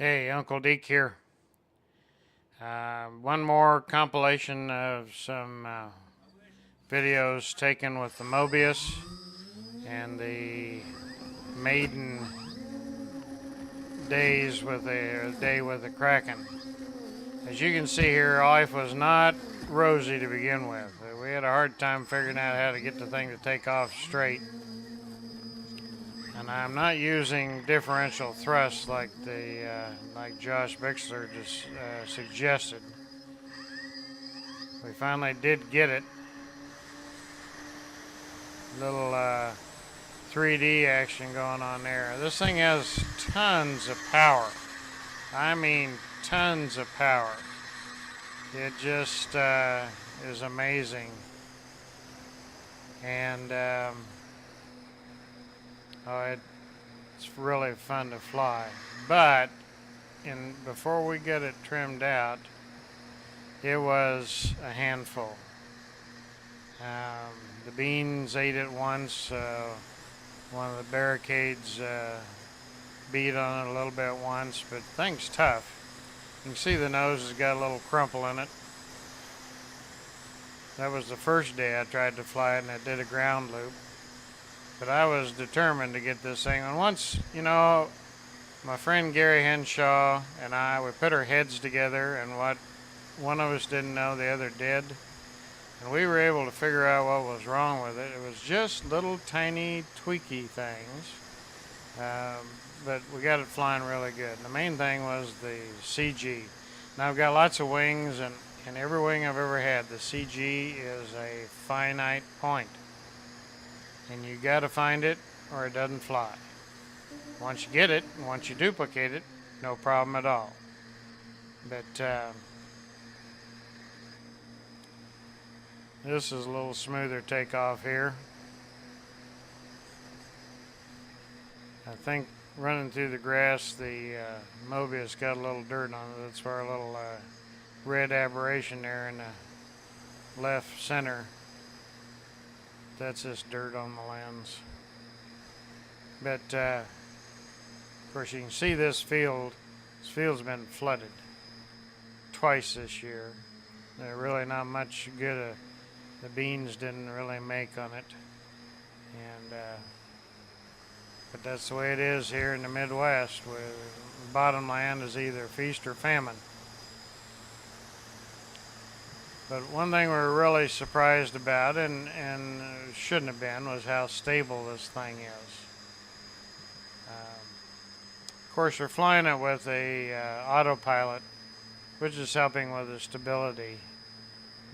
Hey, Uncle Deke here. One more compilation of some videos taken with the Mobius and the maiden days with a day with the Kraken. As you can see here, life was not rosy to begin with. We had a hard time figuring out how to get the thing to take off straight. And I'm not using differential thrust like Josh Bixler just suggested. We finally did get it. Little 3D action going on there. This thing has tons of power. I mean tons of power. It just is amazing. And it's really fun to fly. But before we get it trimmed out, it was a handful. The beans ate it once. One of the barricades beat on it a little bit once, but the thing's tough. You can see the nose has got a little crumple in it. That was the first day I tried to fly it, and it did a ground loop. But I was determined to get this thing. And once, my friend Gary Henshaw and I, we put our heads together, and what one of us didn't know, the other did. And we were able to figure out what was wrong with it. It was just little tiny tweaky things. But we got it flying really good. And the main thing was the CG. Now I've got lots of wings, and every wing I've ever had, the CG is a finite point. And you got to find it or it doesn't fly. Once you get it, and once you duplicate it, no problem at all. But this is a little smoother takeoff here. I think running through the grass, the Mobius got a little dirt on it. That's where a little red aberration there in the left center. That's just dirt on the lens. But of course you can see this field. This field's been flooded twice this year. There's really not much good. The beans didn't really make on it, and but that's the way it is here in the Midwest. Where the bottom land is either feast or famine. But one thing we were really surprised about, and shouldn't have been, was how stable this thing is. Of course, we're flying it with a autopilot, which is helping with the stability.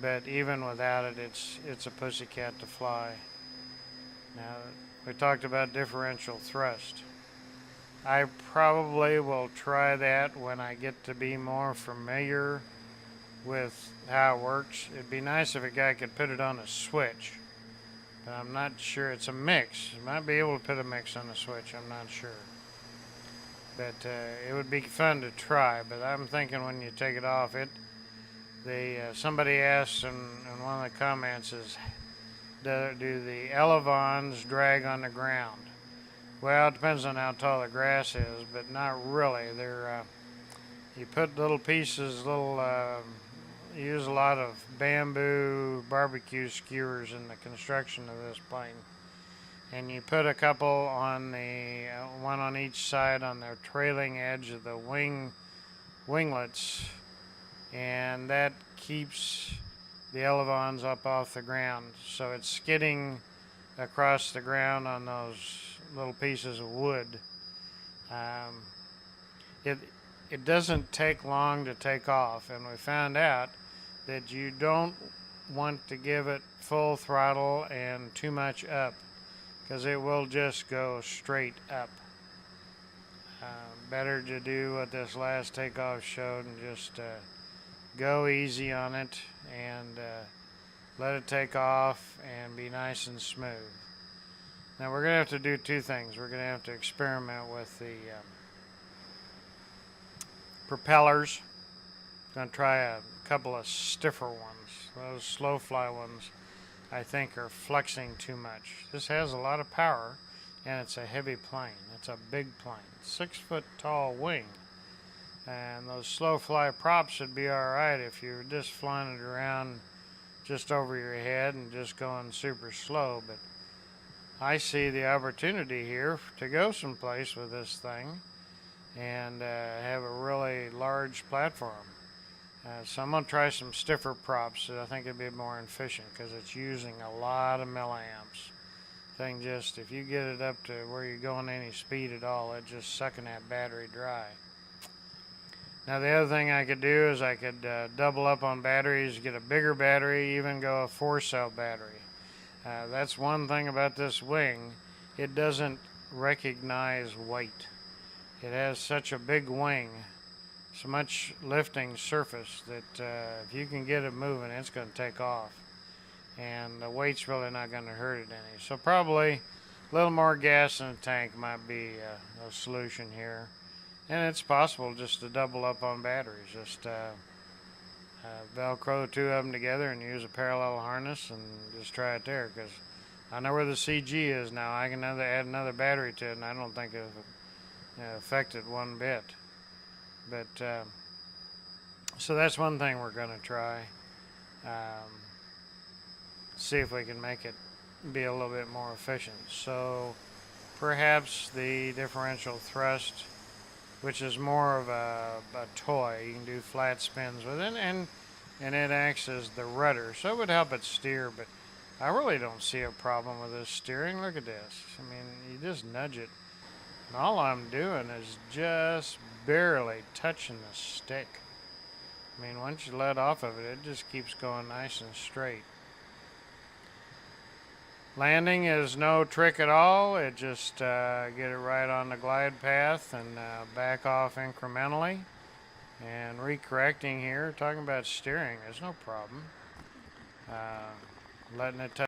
But even without it, it's a pussycat to fly. Now, we talked about differential thrust. I probably will try that when I get to be more familiar with how it works. It'd be nice if a guy could put it on a switch, but I'm not sure. It's a mix. You might be able to put a mix on a switch, I'm not sure. But it would be fun to try. But I'm thinking when you take it off, somebody asked in one of the comments is, do the elevons drag on the ground? Well, it depends on how tall the grass is, but not really. You put little pieces, you use a lot of bamboo barbecue skewers in the construction of this plane. And you put a couple on one on each side on the trailing edge of the winglets, and that keeps the elevons up off the ground. So it's skidding across the ground on those little pieces of wood. It doesn't take long to take off, and we found out that you don't want to give it full throttle and too much up, because it will just go straight up. Better to do what this last takeoff showed and just go easy on it and let it take off and be nice and smooth. Now we're going to have to do two things. We're going to have to experiment with the propellers. Going to try a couple of stiffer ones. Those slow fly ones I think are flexing too much. This has a lot of power, and it's a heavy plane. It's a big plane. 6 foot tall wing. And those slow fly props should be alright if you're just flying it around just over your head and just going super slow. But I see the opportunity here to go someplace with this thing and have a really large platform. So I'm going to try some stiffer props. So I think it'd be more efficient because it's using a lot of milliamps. Thing just, if you get it up to where you're going any speed at all, it's just sucking that battery dry. Now the other thing I could do is I could double up on batteries, get a bigger battery, even go a 4-cell battery. That's one thing about this wing. It doesn't recognize weight. It has such a big wing, so much lifting surface that if you can get it moving, it's going to take off. And the weight's really not going to hurt it any. So probably a little more gas in the tank might be a solution here. And it's possible just to double up on batteries. Just Velcro 2 of them together and use a parallel harness and just try it there. Because I know where the CG is now. I can add another battery to it, and I don't think it affected one bit. But so that's one thing we're going to try. See if we can make it be a little bit more efficient. So perhaps the differential thrust, which is more of a toy. You can do flat spins with it, and it acts as the rudder, so it would help it steer, but I really don't see a problem with this steering. Look at this. I mean, you just nudge it, and all I'm doing is just barely touching the stick. I mean, once you let off of it, it just keeps going nice and straight. Landing is no trick at all. It just get it right on the glide path and back off incrementally. And recorrecting here, talking about steering, there's no problem. Letting it touch